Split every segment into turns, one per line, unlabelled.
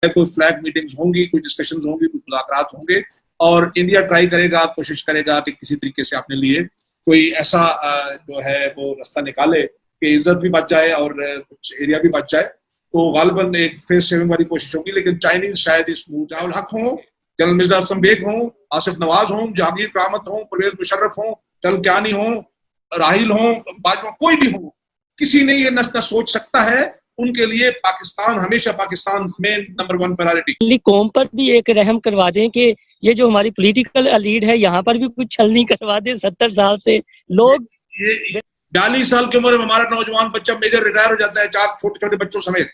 कोई flag meetings होंगी, कोई डिस्कशंस होंगी, कुछ मुलाकात होंगे और इंडिया ट्राई करेगा, कोशिश करेगा कि किसी तरीके से अपने लिए कोई ऐसा जो है वो रास्ता निकाले कि इज्जत भी बच जाए और कुछ एरिया भी बच जाए। तो गालिबन एक फेस सेविंग वाली कोशिश होगी, लेकिन चाइनीज शायद इस मुजाउल हक हों, जनरल मिर्जा असलम बेग हों, आसिफ नवाज हों, जहांगीर करामत हों, परवेज मुशर्रफ हों, चलक्यानी हों, राहिल हों, बाजवा कोई भी हो, किसी ने ये न सोच सकता है उनके लिए पाकिस्तान हमेशा पाकिस्तान में नंबर 1 प्रायोरिटी।
कौम पर भी एक रहम करवा दें कि ये जो हमारी पॉलिटिकल लीड है यहाँ पर भी कुछ छल नहीं करवा दे। 70 साल से लोग,
ये 42 साल की उम्र में हमारा नौजवान बच्चा मेजर रिटायर हो जाता है 4 छोटे छोटे बच्चों समेत।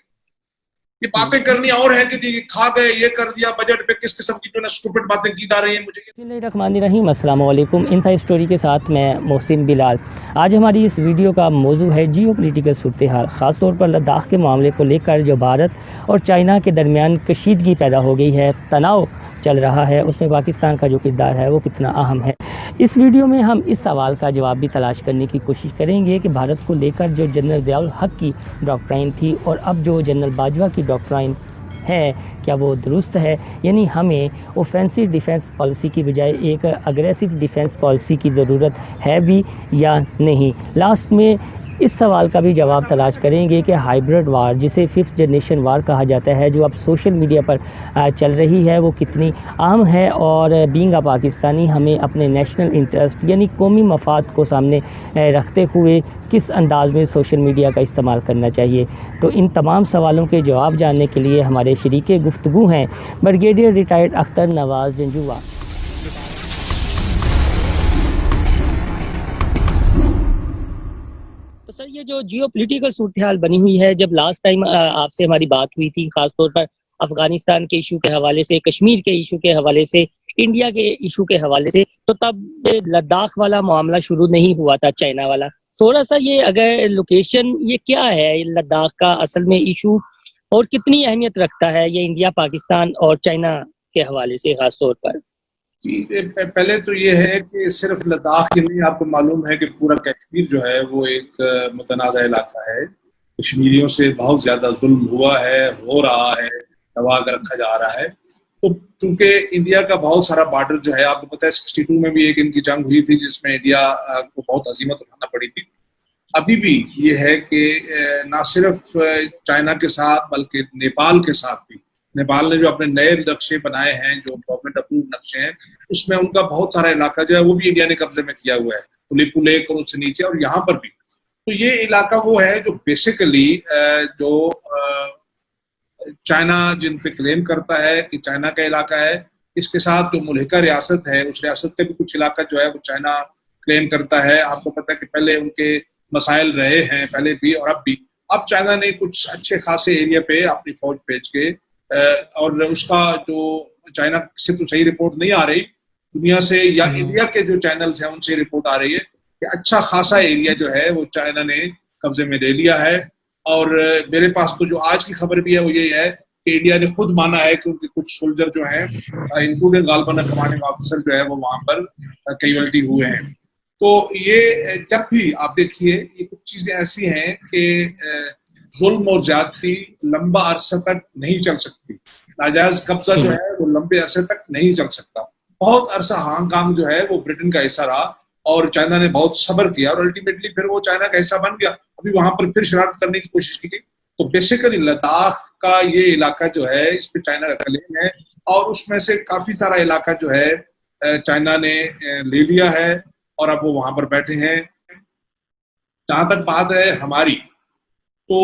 ये बातें करनी और है कि जी खा गए, ये कर दिया, बजट पे किस किस्म की जो ना स्टूपिड बातें की जा रही हैं।
बिस्मिल्लाहिर्रहमानिर्रहीम, अस्सलाम वालेकुम। इनसाइड स्टोरी के साथ मैं मोहसिन बिलाल। आज हमारी इस वीडियो का मौजू है जियो पॉलिटिकल सूरत हाल, ख़ासतौर पर लद्दाख के मामले को लेकर जो भारत और चाइना के दरमियान कशीदगी पैदा हो गई है, तनाव चल रहा है, उसमें पाकिस्तान का जो किरदार है वो कितना अहम है। इस वीडियो में हम इस सवाल का जवाब भी तलाश करने की कोशिश करेंगे कि भारत को लेकर जो जनरल ज़ियाउल हक की डॉक्ट्राइन थी और अब जो जनरल बाजवा की डॉक्ट्राइन है, क्या वो दुरुस्त है? यानी हमें ऑफेंसिव डिफेंस पॉलिसी की बजाय एक अग्रेसिव डिफेंस पॉलिसी की ज़रूरत है भी या नहीं। लास्ट में इस सवाल का भी जवाब तलाश करेंगे कि हाइब्रिड वार, जिसे 5th जनरेशन वार कहा जाता है, जो अब सोशल मीडिया पर चल रही है, वो कितनी अहम है और बीइंग अ पाकिस्तानी हमें अपने नेशनल इंटरेस्ट यानी कौमी मफाद को सामने रखते हुए किस अंदाज में सोशल मीडिया का इस्तेमाल करना चाहिए। तो इन तमाम सवालों के जवाब जानने के लिए हमारे शरीके गुफ्तगू हैं ब्रिगेडियर रिटायर्ड अख्तर नवाज़ जंजुआ। तो सर, ये जो जियो पॉलिटिकल सूरत हाल बनी हुई है, जब लास्ट टाइम आपसे हमारी बात हुई थी, खासतौर पर अफगानिस्तान के इशू के हवाले से, कश्मीर के इशू के हवाले से, इंडिया के इशू के हवाले से, तो तब लद्दाख वाला मामला शुरू नहीं हुआ था, चाइना वाला। थोड़ा सा ये अगर लोकेशन ये क्या है लद्दाख का असल में इशू और कितनी अहमियत रखता है ये इंडिया, पाकिस्तान और चाइना के हवाले से खासतौर पर?
पहले तो ये है कि सिर्फ लद्दाख ही नहीं, आपको मालूम है कि पूरा कश्मीर जो है वो एक मुतनाज़ा इलाका है। कश्मीरियों से बहुत ज्यादा जुल्म हुआ है, हो रहा है, दबा कर रखा जा रहा है। तो चूंकि इंडिया का बहुत सारा बॉर्डर जो है, आपको पता है 62 में भी एक इनकी जंग हुई थी जिसमें इंडिया को बहुत अजीमत उठाना पड़ी थी। अभी भी ये है कि ना सिर्फ चाइना के साथ बल्कि नेपाल के साथ भी, नेपाल ने जो अपने नए नक्शे बनाए हैं, जो गवर्नमेंट अप्रूव नक्शे हैं, उसमें उनका बहुत सारा इलाका जो है वो भी इंडिया ने कब्जे में किया हुआ है, पुलिक और उससे नीचे और यहाँ पर भी। तो ये इलाका वो है जो बेसिकली जो चाइना जिन पे क्लेम करता है कि चाइना का इलाका है, इसके साथ जो मुल्हिका रियासत है, उस रियासत का भी कुछ इलाका जो है वो चाइना क्लेम करता है। आपको पता है कि पहले उनके मसाइल रहे हैं, पहले भी और अब भी। अब चाइना ने कुछ अच्छे खासे एरिया पे अपनी फौज भेज के और उसका जो चाइना से तो सही रिपोर्ट नहीं आ रही दुनिया से, या इंडिया के जो चैनल्स हैं उनसे रिपोर्ट आ रही है कि अच्छा खासा एरिया जो है वो चाइना ने कब्जे में ले लिया है। और मेरे पास तो जो आज की खबर भी है वो ये है कि इंडिया ने खुद माना है कि उनके कुछ सोल्जर जो हैं, इंक्लूडिंग गालिबन कमांडिंग ऑफिसर जो है वो वहां पर कैजुअल्टी हुए हैं। तो ये जब भी आप देखिए, ये कुछ चीजें ऐसी हैं कि जुल्म और ज्यादती लंबा अरसा तक नहीं चल सकती। नाजायज कब्जा जो है वो लंबे अरसे तक नहीं चल सकता। बहुत अरसा हांगकांग जो है वो ब्रिटेन का हिस्सा रहा और चाइना ने बहुत सब्र किया और अल्टीमेटली फिर वो चाइना का हिस्सा बन गया। अभी वहां पर फिर शरारत करने की कोशिश की गई। तो बेसिकली लद्दाख का ये इलाका जो है, इस पे चाइना का क्लेम है और उसमें से काफी सारा इलाका जो है चाइना ने ले लिया है और अब वो वहां पर बैठे हैं। जहां तक बात है हमारी, तो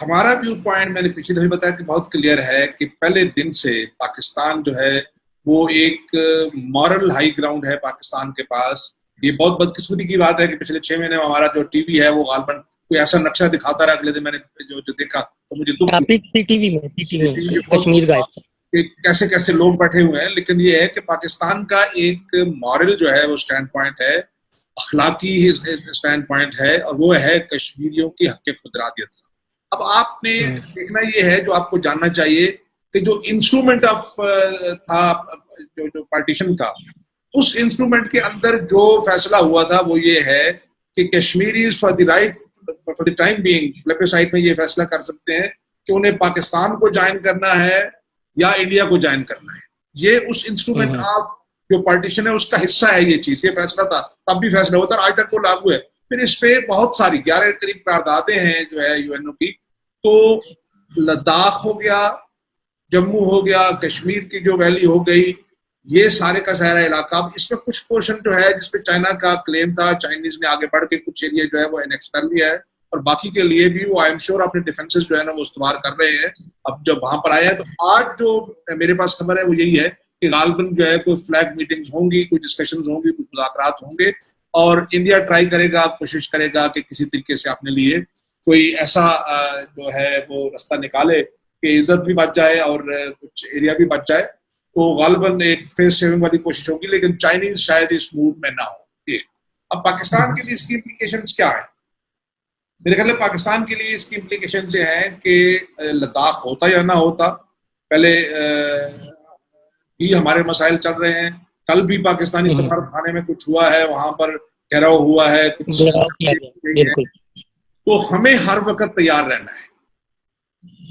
हमारा व्यू पॉइंट मैंने पिछले दफे बताया कि बहुत क्लियर है कि पहले दिन से पाकिस्तान जो है वो एक मॉरल हाई ग्राउंड है पाकिस्तान के पास। ये बहुत बदकिस्मती की बात है कि पिछले 6 महीने में हमारा जो टीवी है वो गालबन कोई ऐसा नक्शा दिखाता रहा। अगले दिन मैंने जो देखा तो मुझे दुख कश्मीर का कैसे कैसे लोग बैठे हुए हैं। लेकिन ये है कि पाकिस्तान का एक मॉरल जो है वो स्टैंड पॉइंट है, अखलाकी स्टैंड पॉइंट है, और वो है कश्मीरियों की हक खुदरादियत। अब आपने देखना ये है, जो आपको जानना चाहिए कि जो इंस्ट्रूमेंट ऑफ था जो पार्टीशन का, उस इंस्ट्रूमेंट के अंदर जो फैसला हुआ था वो ये है कि Kashmiris for the time being plebiscite में ये फैसला कर सकते हैं कि उन्हें पाकिस्तान को ज्वाइन करना है या इंडिया को ज्वाइन करना है। ये उस इंस्ट्रूमेंट ऑफ जो पार्टीशन है उसका हिस्सा है ये चीज। ये फैसला था, तब भी फैसला हुआ था, आज तक तो लागू है। फिर इस पे बहुत सारी 11 करीब करारदादें हैं जो है यूएनओ की। तो लद्दाख हो गया, जम्मू हो गया, कश्मीर की जो वैली हो गई, ये सारे का सारा इलाका। अब इसमें कुछ पोर्शन जो है जिसपे चाइना का क्लेम था, चाइनीज ने आगे बढ़ के कुछ एरिया जो है वो एनेक्स कर लिया है, और बाकी के लिए भी वो आई एम श्योर अपने डिफेंसेस जो है ना वो इस्तेमाल कर रहे हैं। अब जब वहां पर आया है, तो आज जो मेरे पास खबर है वो यही है कि गालबन जो है कोई फ्लैग मीटिंग्स होंगी, कोई डिस्कशंस होंगी, कुछ मुज़ाकरात होंगे, और इंडिया ट्राई करेगा, कोशिश करेगा कि किसी तरीके से अपने लिए कोई ऐसा जो है वो रास्ता निकाले कि इज्जत भी बच जाए और कुछ एरिया भी बच जाए। तो गालबन एक फेस सेविंग वाली कोशिश होगी, लेकिन चाइनीज शायद इस मूड में ना हो। अब पाकिस्तान के लिए इसकी इम्प्लीकेशंस क्या है? मेरे ख्याल में पाकिस्तान के लिए इसकी इम्प्लीकेशन ये है कि लद्दाख होता या ना होता, पहले भी हमारे मसाइल चल रहे हैं। कल भी पाकिस्तानी सफारत खाने में कुछ हुआ है, वहां पर घेराव हुआ है, कुछ है। तो हमें हर वक्त तैयार रहना है,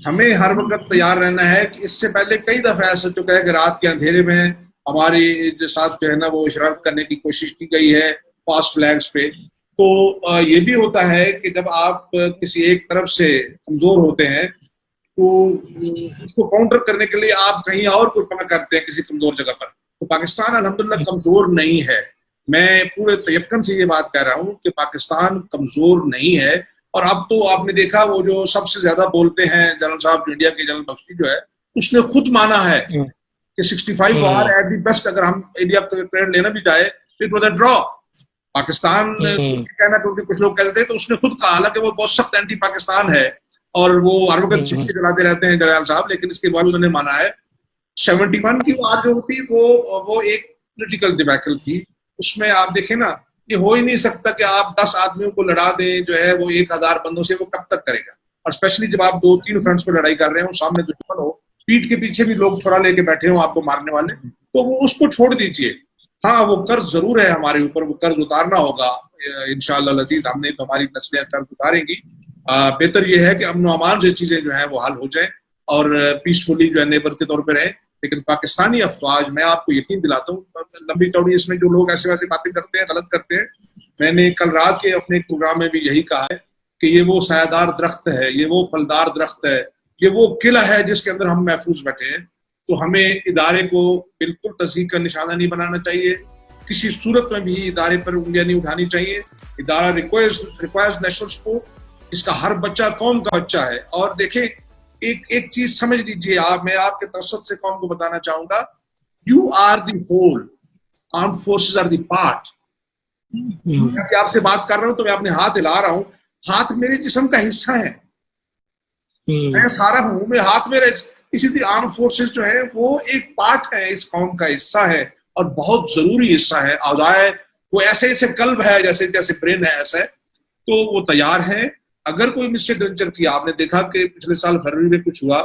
हमें हर वक्त तैयार रहना है कि इससे पहले कई दफा ऐसा चुका है कि रात के अंधेरे में हमारी साथ जो है ना वो शरारत करने की कोशिश की गई है फास्ट फ्लैग्स पे। तो ये भी होता है कि जब आप किसी एक तरफ से कमजोर होते हैं तो उसको काउंटर करने के लिए आप कहीं और कोई पकड़ करते हैं किसी कमजोर जगह पर। तो पाकिस्तान अल्हम्दुलिल्लाह कमजोर नहीं है। मैं पूरे तयक्कन से ये बात कह रहा हूँ कि पाकिस्तान कमजोर नहीं है। और अब तो आपने देखा वो जो सबसे ज्यादा बोलते हैं जनरल साहब, जो इंडिया के जनरल बख्शी जो है, उसने खुद माना है कि 65 वार एट दी बेस्ट, अगर हम इंडिया को क्रेडिट लेना भी चाहे तो it was a draw. Pakistan कहना, क्योंकि कुछ लोग कहते थे, तो उसने खुद कहा, हालांकि वो बहुत सख्त एंटी पाकिस्तान है और वो हर वक्त चिट्ठी चलाते रहते हैं जनरल साहब, लेकिन इसके बाद उन्होंने माना है 71 की वार जो थी वो एक पोलिटिकल डिबैकल थी। उसमें आप देखें ना, ये हो ही नहीं सकता कि आप 10 आदमियों को लड़ा दें जो है वो 1000 बंदों से, वो कब तक करेगा? और स्पेशली जब आप 2-3 फ्रंट्स पर लड़ाई कर रहे हो, सामने दुश्मन हो, पीठ के पीछे भी लोग छुरा लेके बैठे हो आपको मारने वाले, तो वो उसको छोड़ दीजिए। हाँ, वो कर्ज जरूर है हमारे ऊपर, वो कर्ज उतारना होगा इंशाअल्लाह अज़ीज, हमने तो हमारी नस्लें कर्ज उतारेंगी। बेहतर ये है कि अमन व अमान से चीजें जो है वो हल हो जाए और पीसफुली जो है नेबर के तौर पर रहे। लेकिन पाकिस्तानी अफवाज, मैं आपको यकीन दिलाता हूँ, लंबी चौड़ी इसमें जो लोग ऐसे वैसे बातें करते हैं, गलत करते हैं, मैंने कल रात के अपने प्रोग्राम में भी यही कहा है कि ये वो सायादार दरख्त है, ये वो फलदार दरख्त है, ये वो किला है जिसके अंदर हम महफूज बैठे हैं। तो हमें इदारे को बिल्कुल तस्दीक का निशाना नहीं बनाना चाहिए, किसी सूरत में भी इदारे पर उंगलियां नहीं उठानी चाहिए। इदारा रिक्वायर्स नेशनल सपोर्ट, इसका हर बच्चा कौम का बच्चा है। और देखें, एक चीज समझ लीजिए आप, मैं आपके तसव्वुफ से कौम को बताना चाहूंगा, you are the whole, armed forces are the part. मैं आपसे बात कर रहा हूं तो मैं अपने हाथ हिला रहा हूं, हाथ मेरे जिस्म का हिस्सा है, मैं सारा हूं, मेरे हाथ मेरे, इसी आर्म फोर्सेस जो है वो एक पार्ट है, इस कौम का हिस्सा है और बहुत जरूरी हिस्सा है। आज़ाए वो ऐसे कल्ब है, जैसे जैसे ब्रेन है, ऐसा है। तो वो तैयार है। अगर कोई मिस्टेक वेंचर किया, आपने देखा कि पिछले साल फरवरी में कुछ हुआ,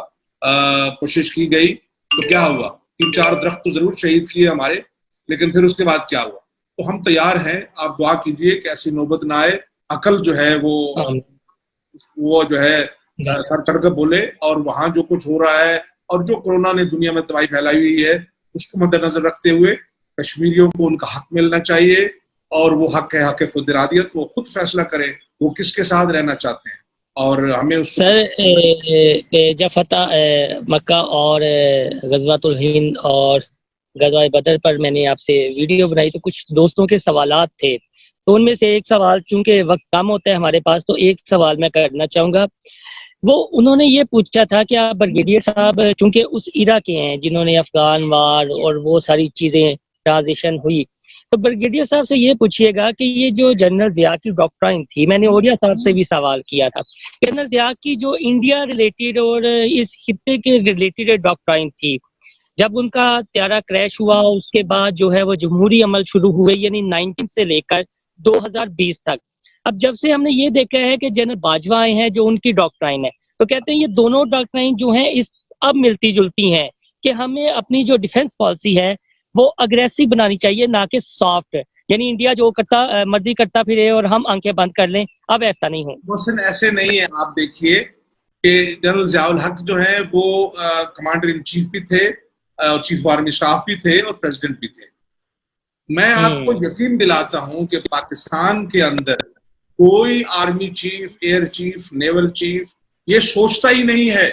कोशिश की गई, तो क्या हुआ, 3-4 दरख्त तो जरूर शहीद किए हमारे, लेकिन फिर उसके बाद क्या हुआ? तो हम तैयार हैं, आप दुआ कीजिए कि ऐसी नौबत ना आए। अकल जो है वो जो है सर चढ़कर बोले, और वहां जो कुछ हो रहा है और जो कोरोना ने दुनिया में तबाही फैलाई हुई है उसको मद्देनजर रखते हुए कश्मीरियों को उनका हक मिलना चाहिए, और वो हक है हक खुद इरादियत, वो खुद फैसला करें वो किसके साथ रहना चाहते हैं, और हमें उसको।
सर, जब फतह मक्का और गज़वातुल हिंद और गज़वाए बदर पर मैंने आपसे वीडियो बनाई तो कुछ दोस्तों के सवालात थे, तो उनमें से एक सवाल, चूंकि वक्त कम होता है हमारे पास, तो एक सवाल मैं करना चाहूँगा। वो उन्होंने ये पूछा था कि आप ब्रिगेडियर साहब चूंकि उस इरा के हैं जिन्होंने अफगान वार और वो सारी चीज़ें ट्रांजिशन हुई, तो ब्रिगेडियर साहब से ये पूछिएगा कि ये जो जनरल ज़िया की डॉक्ट्राइन थी, मैंने ओरिया साहब से भी सवाल किया था, जनरल ज़िया की जो इंडिया रिलेटेड और इस खित्ते के रिलेटेड डॉक्ट्राइन थी, जब उनका त्यारा क्रैश हुआ उसके बाद जो है वो जमहूरी अमल शुरू हुए, यानी 19 से लेकर 2020 तक। अब जब से हमने ये देखा है कि जनरल बाजवा आए हैं, जो उनकी डॉक्ट्राइन है, तो कहते हैं ये दोनों डॉक्ट्राइन जो हैं इस अब मिलती जुलती हैं कि हमें अपनी जो डिफेंस पॉलिसी है वो अग्रेसिव बनानी चाहिए, ना कि सॉफ्ट, यानी इंडिया जो करता मर्जी करता फिरे और हम आंखें बंद कर लें। अब ऐसा नहीं हो,
मोहसिन, ऐसे नहीं है। आप देखिए कि जनरल ज़ियाउल हक जो है वो कमांडर इन चीफ भी थे, चीफ आर्मी स्टाफ भी थे और प्रेसिडेंट भी थे। मैं आपको यकीन दिलाता हूं कि पाकिस्तान के अंदर कोई army chief, air chief, naval chief ये सोचता ही नहीं है,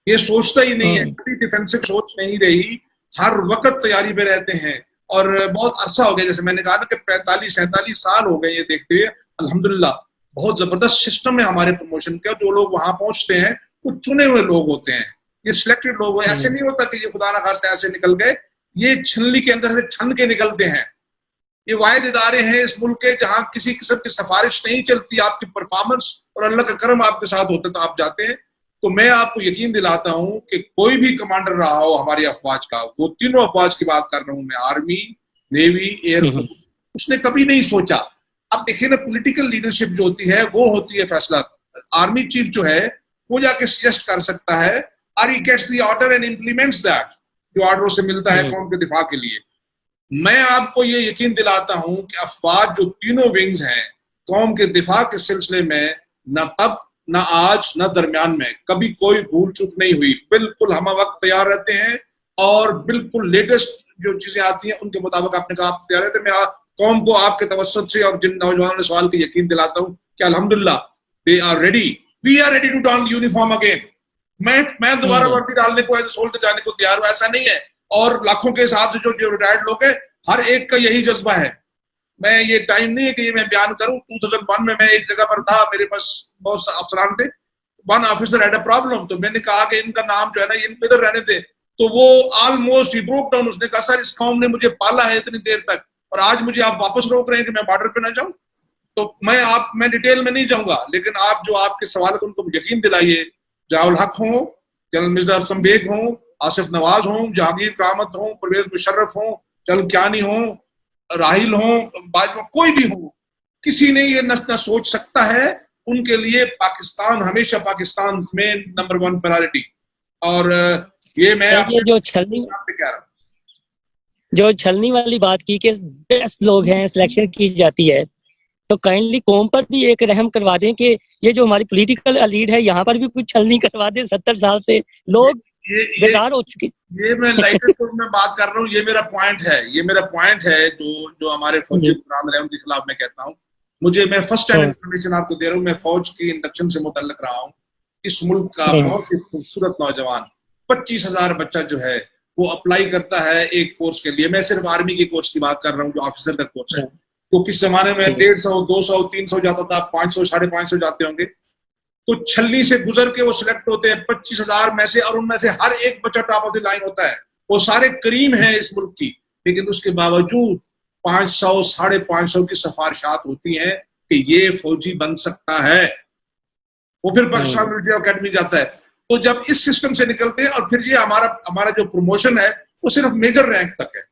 ये सोचता ही नहीं है, कभी डिफेंसिव सोच नहीं रही, हर वक्त तैयारी में रहते हैं। और बहुत अरसा हो गया, जैसे मैंने कहा ना कि 45-47 साल हो गए ये देखते हुए। अल्हम्दुलिल्लाह बहुत जबरदस्त सिस्टम है हमारे प्रमोशन का। जो लोग वहां पहुंचते हैं वो चुने हुए लोग होते हैं, ये सिलेक्टेड लोग। ऐसे नहीं होता कि ये खुदा ना खास्ता ऐसे निकल गए, ये छलनी के अंदर से छन के निकलते हैं। ये वाहिद इदारे हैं इस मुल्क के जहां किसी किस्म की सिफारिश नहीं चलती, आपकी परफॉर्मेंस और अल्लाह का करम आपके साथ होता तो आप जाते हैं। तो मैं आपको यकीन दिलाता हूं कि कोई भी कमांडर रहा हो हमारी अफवाज का, वो तीनों अफवाज की बात कर रहा हूं मैं, आर्मी, नेवी, एयरफोर्स, उसने कभी नहीं सोचा। अब देखिए ना, पॉलिटिकल लीडरशिप जो होती है वो होती है फैसला। आर्मी चीफ जो है वो जाके सजेस्ट कर सकता है, और ही gets the order and implements that, जो ऑर्डर से मिलता है कौम के दिफा के लिए। मैं आपको ये यकीन दिलाता हूं कि अफवाज जो तीनों विंग्स हैं कौम के दिफा के सिलसिले में, न तब न आज न दरमियान में कभी कोई भूल चूक नहीं हुई। बिल्कुल हम वक्त तैयार रहते हैं और बिल्कुल लेटेस्ट जो चीजें आती हैं उनके मुताबिक आपने कहा आप तैयार रहते हैं। मैं कौम को आपके तवज्जुह से और जिन नौजवानों ने सवाल के यकीन दिलाता हूं कि अल्हम्दुलिल्लाह they are ready, we are ready to don uniform again. मैं दोबारा वर्दी डालने को, एज ए सोल्जर जाने को तैयार हूं, ऐसा नहीं है। और लाखों के हिसाब से जो रिटायर्ड लोग हैं, हर एक का यही जज्बा है। मैं ये टाइम नहीं है कि ये मैं बयान करूं। 2001 में मैं एक जगह पर था, मेरे पास बहुत से अफसरान थे, one officer had a problem, तो मैंने कहा कि इनका नाम जो है ना, इनको इधर रहने दे। तो वो ऑलमोस्ट ही ब्रोक डाउन। उसने कहा सर इस कौम ने मुझे पाला है इतनी देर तक और आज मुझे आप वापस रोक रहे हैं कि मैं बॉर्डर पे ना जाऊं। तो मैं डिटेल में नहीं जाऊंगा, लेकिन आप जो आपके सवाल है उनको यकीन दिलाइए। ज़ियाउल हक हो, जनरल मिर्जा अरसम बेग हो, आसिफ नवाज हो, जहांगीर करामत हो, परवेज मुशर्रफ हो, जनरल कियानी हो, राहिल हो, बाजवा, कोई भी हो, किसी ने ये न सोच सकता है। उनके लिए पाकिस्तान हमेशा पाकिस्तान में नंबर 1 प्रायोरिटी। और ये मैं
ये जो छलनी वाली बात की कि बेस्ट लोग हैं, सिलेक्शन की जाती है, तो काइंडली कौम पर भी एक रहम करवा दें कि ये जो हमारी पॉलिटिकल लीड है यहाँ पर भी कुछ छलनी करवा दें। 70 साल से लोग बेकार हो चुके।
ये मैं लाइटर तो मैं बात कर रहा हूँ, ये मेरा पॉइंट है, ये मेरा पॉइंट है। जो हमारे फौजी कुरान रहे उनके खिलाफ मैं कहता हूँ। मैं फर्स्ट टाइम इन्फॉर्मेशन आपको दे रहा हूँ, मैं फौज की इंडक्शन से मुतल्लिक रहा हूँ। इस मुल्क का बहुत ही खूबसूरत नौजवान 25,000 बच्चा जो है वो अप्लाई करता है एक कोर्स के लिए। मैं सिर्फ आर्मी के कोर्स की बात कर रहा हूँ जो ऑफिसर का कोर्स है। तो किस जमाने में 150, 200, 300 जाता था, 500, 550 जाते होंगे। तो छलनी से गुजर के वो सिलेक्ट होते हैं 25,000 में से, और उनमें से हर एक बच्चा टॉप ऑफ द लाइन होता है। वो सारे करीम हैं इस मुल्क की, लेकिन उसके बावजूद 500, 550 की सिफारिशात होती हैं कि ये फौजी बन सकता है। वो फिर पाकिस्तान मिलिट्री अकेडमी जाता है। तो जब इस सिस्टम से निकलते हैं, और फिर ये हमारा जो प्रमोशन है वो सिर्फ मेजर रैंक तक है,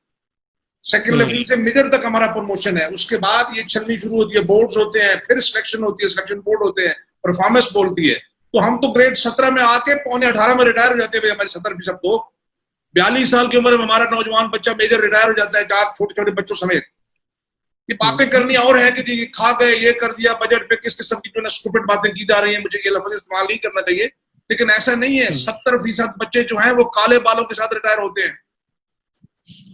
सेकंड लेवल से मेजर तक हमारा प्रमोशन है। उसके बाद ये छलनी शुरू होती है, बोर्ड्स होते हैं, फिर सिलेक्शन होती है, सिलेक्शन बोर्ड होते हैं, परफॉर्मेंस बोलती है। तो हम तो ग्रेड 17 में आके 18 में रिटायर हो जाते हैं। हमारे 70% तो 42 साल की उम्र में हमारा नौजवान बच्चा मेजर रिटायर हो जाता है, 4 छोटे छोटे बच्चों समेत। ये बातें करनी और है कि जी खा गए, ये कर दिया, बजट पे किस किस्म की जो है स्टूपिड बातें की जा रही है। मुझे ये लफ्ज इस्तेमाल नहीं करना चाहिए, लेकिन ऐसा नहीं है। 70% बच्चे जो हैं वो काले बालों के साथ रिटायर होते हैं।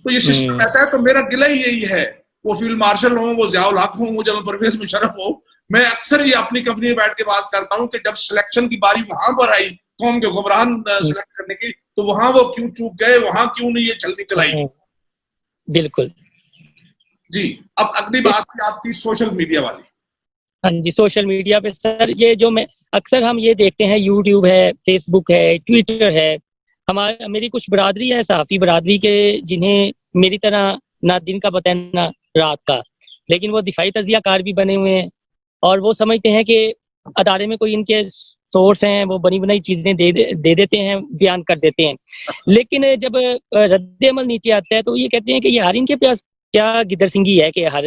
तो ये सिस्टम ऐसा है। तो मेरा गिला ही यही है, वो फील्ड मार्शल हो, वो ज़ियाउल हक हो, वो जनरल परवेज मुशर्रफ हो। मैं अक्सर ये अपनी कंपनी में बैठ के बात करता हूँ कि जब सिलेक्शन की बारी वहां पर आई कौम के हुक्मरान सिलेक्ट करने की, तो वहां वो क्यों चूक गए, वहां क्यों नहीं ये छलनी चलाई।
बिल्कुल
जी। अब अगली बात थी आपकी सोशल मीडिया वाली।
हाँ जी, सोशल मीडिया पे सर ये जो मैं अक्सर हम ये देखते हैं, यूट्यूब है, फेसबुक है, ट्विटर है। मेरी कुछ बरादरी है, सहाफ़ी बरादरी के, जिन्हें मेरी तरह ना दिन का पता है ना रात का, लेकिन वो दिफाई तजियाकार भी बने हुए हैं और वो समझते हैं कि अदारे में कोई इनके सोर्स हैं, वो बनी बनाई चीजें दे देते हैं, बयान कर देते हैं। लेकिन जब रद्द अमल नीचे आता है तो ये कहते हैं कि यार इनके पास क्या गिदर सिंगी है कि हर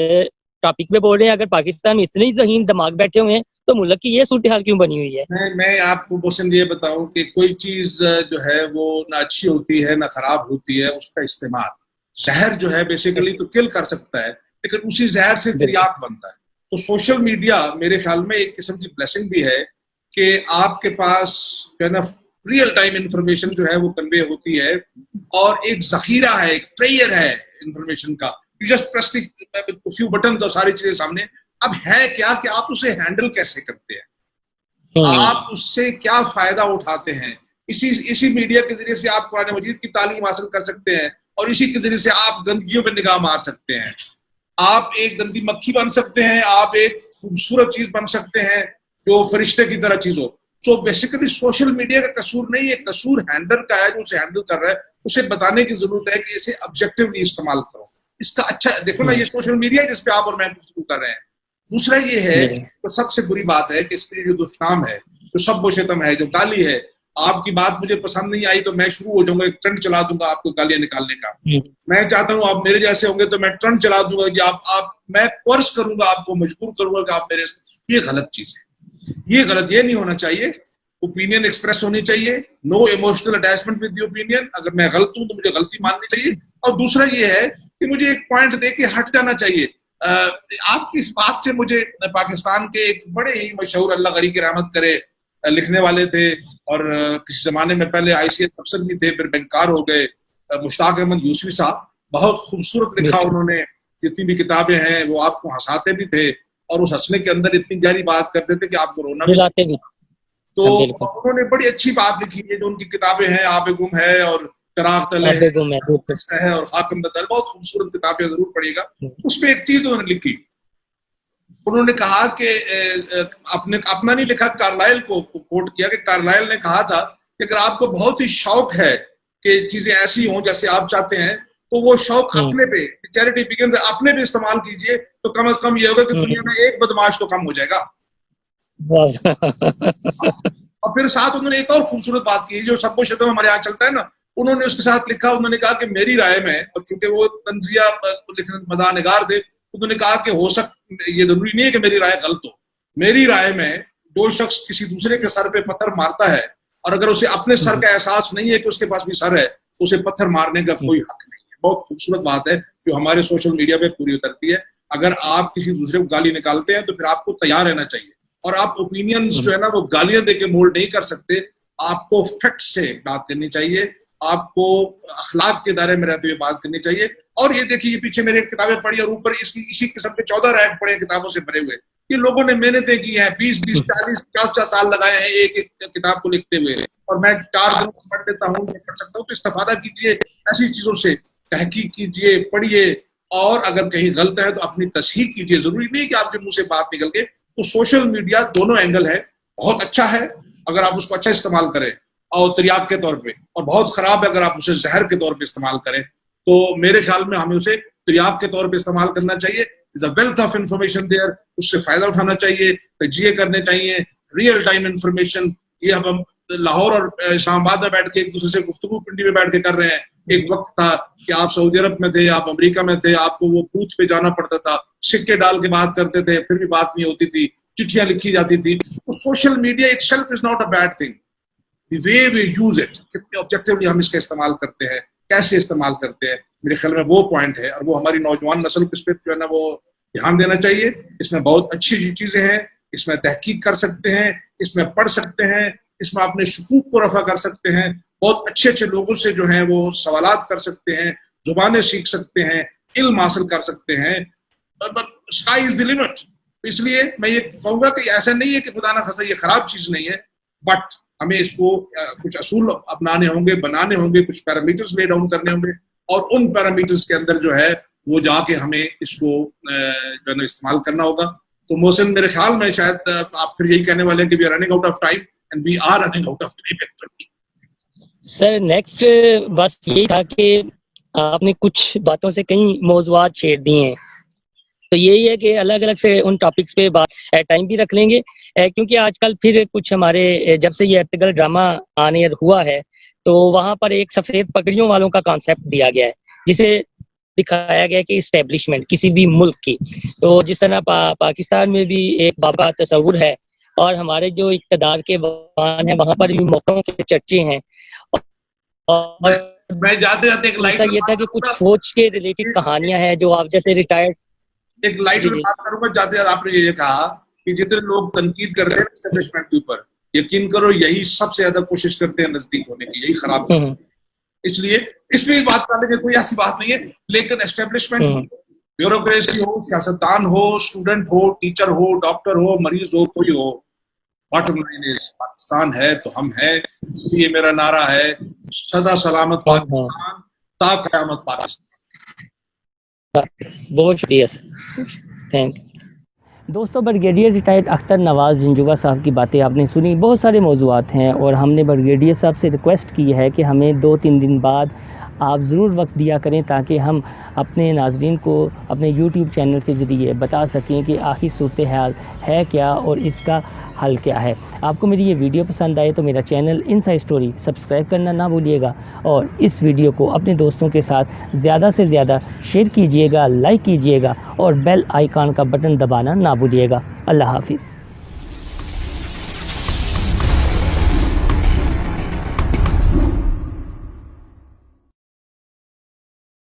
टॉपिक पे बोल रहे हैं। अगर पाकिस्तान में इतने ज़हीन दिमाग बैठे हुए हैं तो मुल्क की ये सूरत हाल क्यों बनी हुई है।
मैं आपको क्वेश्चन ये बताऊं कि कोई चीज जो है वो ना अच्छी होती है ना खराब होती है, उसका इस्तेमाल जहर जो है बेसिकली तो किल कर सकता है, लेकिन उसी जहर से तिर्याक बनता है। तो सोशल मीडिया मेरे ख्याल में एक किस्म की ब्लेसिंग भी है कि आपके पास जो है ना रियल टाइम इंफॉर्मेशन जो है वो कन्वे होती है, और एक जखीरा है, एक ट्रेयर है इंफॉर्मेशन का। You just press few button तो सारी चीजें सामने। अब है क्या कि आप उसे हैंडल कैसे करते हैं, आप उससे क्या फायदा उठाते हैं। इसी मीडिया के जरिए से आप कुरान मजीद की तालीम हासिल कर सकते हैं, और इसी के जरिए से आप गंदगियों पे निगाह मार सकते हैं। आप एक गंदी मक्खी बन सकते हैं, आप एक खूबसूरत चीज बन सकते हैं जो फरिश्ते की तरह चीज हो। सो बेसिकली सोशल मीडिया का कसूर नहीं है, कसूर हैंडल का है जो उसे हैंडल कर रहा है। उसे बताने की जरूरत है कि इसे ऑब्जेक्टिवली इस्तेमाल करो। इसका अच्छा देखो ना, ये सोशल मीडिया है जिसपे आप और मैं गुफ्तगू कर रहे हैं। दूसरा ये है, तो सबसे बुरी बात है कि इसके जो दुष्नाम है, जो सब शतम है, जो गाली है, आपकी बात मुझे पसंद नहीं आई तो मैं शुरू हो जाऊंगा, एक ट्रेंड चला दूंगा आपको गालियां निकालने का। मैं चाहता हूं आप मेरे जैसे होंगे तो मैं ट्रेंड चला दूंगा कि आप मैं कोर्स करूंगा, आपको मजबूर करूंगा कि आप मेरे। ये गलत चीज है, ये गलत, ये नहीं होना चाहिए। ओपिनियन एक्सप्रेस होनी चाहिए, no emotional attachment with the opinion. अगर मैं गलत हूं तो मुझे गलती माननी चाहिए। और दूसरा ये है कि मुझे एक पॉइंट दे के हट जाना चाहिए। आपकी इस बात से मुझे पाकिस्तान के एक बड़े ही मशहूर, अल्लाह गरी की रहमत करे, लिखने वाले थे, और किसी जमाने में पहले ICS अफसर भी थे, फिर बेकार हो गए, मुश्ताक अहमद यूसुफी साहब। बहुत खूबसूरत लिखा उन्होंने, जितनी भी किताबें हैं वो आपको हंसाते भी थे, और उस हंसने के अंदर इतनी गहरी बात करते थे कि आपको रोना भी आते भी। तो उन्होंने बड़ी अच्छी बात लिखी है, जो उनकी किताबें हैं, आबे गुम है और चराग तले है और हाकिम बदल, बहुत खूबसूरत किताबें, जरूर पढ़िएगा। उसमें एक चीज उन्होंने लिखी, उन्होंने कहा कि आपने अपना नहीं लिखा, कार्लाइल को कोट किया कि कार्लाइल ने कहा था कि अगर आपको बहुत ही शौक है कि चीजें ऐसी हों जैसे आप चाहते हैं, तो वो शौक अपने पे, चैरिटी बिगिन अपने पे इस्तेमाल कीजिए, तो कम से कम ये होगा कि दुनिया में एक बदमाश तो कम हो जाएगा। और फिर साथ उन्होंने एक और खूबसूरत बात की, जो सबको शतम हमारे यहाँ चलता है ना, उन्होंने उसके साथ लिखा, उन्होंने कहा कि मेरी राय में, और चूंकि वो तंजिया लिखने मदानिगार थे, उन्होंने कहा कि हो ये जरूरी नहीं है कि मेरी राय गलत हो। मेरी राय में जो शख्स किसी दूसरे के सर पे पत्थर मारता है, और अगर उसे अपने सर का एहसास नहीं है कि उसके पास भी सर है, तो उसे पत्थर मारने का कोई हक नहीं है। बहुत खूबसूरत बात है जो हमारे सोशल मीडिया पे पूरी उतरती है। अगर आप किसी दूसरे को गाली निकालते हैं तो फिर आपको तैयार रहना चाहिए, और आप ओपिनियंस जो है ना वो गालियां देके मोल्ड नहीं कर सकते। आपको फैक्ट से बात करनी चाहिए, आपको अखलाक के दायरे में रहते हुए बात करनी चाहिए। और ये देखिए, ये पीछे मेरी किताबें पढ़ी और ऊपर इसी किस्म के 14 रैक पड़े किताबों से भरे हुए। ये लोगों ने मेहनतें की हैं, 20-20, 40-50 साल लगाए हैं एक किताब को लिखते हुए, और मैं 4 दिन पढ़ लेता हूँ, पढ़ सकता हूँ। तो इस्तेफादा कीजिए ऐसी चीजों से, तहकीक कीजिए, पढ़िए, और अगर कहीं गलत है तो अपनी तस्हीह कीजिए। जरूरी नहीं कि आपके मुंह से बात निकल के। तो सोशल मीडिया दोनों एंगल है, बहुत अच्छा है अगर आप उसको अच्छा इस्तेमाल करें और तरियाक के तौर पे, और बहुत खराब है अगर आप उसे जहर के तौर पे इस्तेमाल करें। तो मेरे ख्याल में हमें उसे तरियाक के तौर पे इस्तेमाल करना चाहिए। Is a wealth of information there, उससे फायदा उठाना चाहिए, तजिए करने चाहिए, रियल टाइम इंफॉर्मेशन। ये हम लाहौर और इस्लामाबाद में बैठ के एक दूसरे से गुफ्तगू पिंडी में बैठ के कर रहे हैं। एक वक्त था कि आप सऊदी अरब में थे, आप अमेरिका में थे, आपको वो बूथ पे जाना पड़ता था, सिक्के डाल के बात करते थे, फिर भी बात नहीं होती थी, चिट्ठियां लिखी जाती थी। तो social media itself is not a bad thing, the way we use it, कितने ऑब्जेक्टिवली हम इसका इस्तेमाल करते हैं, कैसे इस्तेमाल करते हैं, मेरे ख्याल में वो पॉइंट है। और वो हमारी नौजवान नस्ल को इस पे जो है ना वो ध्यान देना चाहिए। इसमें बहुत अच्छी चीजें हैं, इसमें तहकीक कर सकते हैं, इसमें पढ़ सकते हैं, इसमें अपने शकूक को रफा कर सकते हैं, बहुत अच्छे लोगों से जो है वो सवालात कर सकते हैं, जुबानें सीख सकते हैं, इल्म हासिल कर सकते हैं। Sky is the limit. इसलिए मैं ये कहूंगा कि ऐसा नहीं है कि खुदा ना खास्ता ये खराब चीज नहीं है, बट हमें इसको कुछ असूल अपनाने होंगे, बनाने होंगे, कुछ पैरामीटर्स ले डाउन करने होंगे, और उन पैरामीटर्स के अंदर जो है वो जाके हमें इसको जो है इस्तेमाल करना होगा। तो मोहसिन, मेरे ख्याल में शायद आप फिर यही कहने वाले हैं कि we are running out of time, and we are running out of time actually.
Sir next बस यही था कि आपने कुछ बातों से कई मौज़ूआत छेड़ दिए हैं, तो यही है कि अलग अलग से उन टॉपिक्स पे बात टाइम भी रख लेंगे, क्योंकि आजकल फिर कुछ हमारे जब से ये अर्तुगरुल ड्रामा ऑन एयर हुआ है तो वहां पर एक सफेद पगड़ियों वालों का कॉन्सेप्ट दिया गया है, जिसे दिखाया गया कि इस्टेब्लिशमेंट किसी भी मुल्क की, तो जिस तरह पाकिस्तान में भी एक बाबा तस्वुर है, और हमारे जो इक़्तिदार के वाहन है वहां पर भी मौकों के चर्चे हैं। और
मैं जाते जाते एक लाइट
ये था कि कुछ फौज के रिलेटेड कहानियां हैं जो आप जैसे रिटायर्ड,
एक लाइट में बात करूंगा। जाते जाते आपने ये कहा कि जितने लोग तनकीद कर रहे हैं एस्टेब्लिशमेंट के ऊपर, यकीन करो यही सबसे ज्यादा कोशिश करते हैं नजदीक होने की, यही खराब करते हैं। इसलिए इसमें भी बात करने की कोई ऐसी बात नहीं है, लेकिन एस्टेब्लिशमेंट ब्यूरोक्रेसी हो, सियासतदान हो, स्टूडेंट हो, टीचर हो, डॉक्टर हो, मरीज हो, कोई हो, बॉटम लाइन इज पाकिस्तान है तो हम हैं। इसलिए मेरा नारा है सदा सलामत पाकिस्तान, ता कयामत पाकिस्तान।
बहुत शुक्रिया सर, थैंक यू। दोस्तों, ब्रिगेडियर रिटायर्ड अख्तर नवाज़ झंझुआ साहब की बातें आपने सुनी। बहुत सारे मौज़ूआत हैं और हमने ब्रिगेडियर साहब से रिक्वेस्ट की है कि हमें 2-3 दिन बाद आप ज़रूर वक्त दिया करें ताकि हम अपने नाज़रीन को अपने यूट्यूब चैनल के ज़रिए बता सकें कि आखिर सूरत हाल है क्या और इसका हल क्या है। आपको मेरी ये वीडियो पसंद आए तो मेरा चैनल इनसाइड स्टोरी सब्सक्राइब करना ना भूलिएगा और इस वीडियो को अपने दोस्तों के साथ ज़्यादा से ज़्यादा शेयर कीजिएगा, लाइक कीजिएगा और बेल आइकन का बटन दबाना ना भूलिएगा। अल्लाह हाफिज़।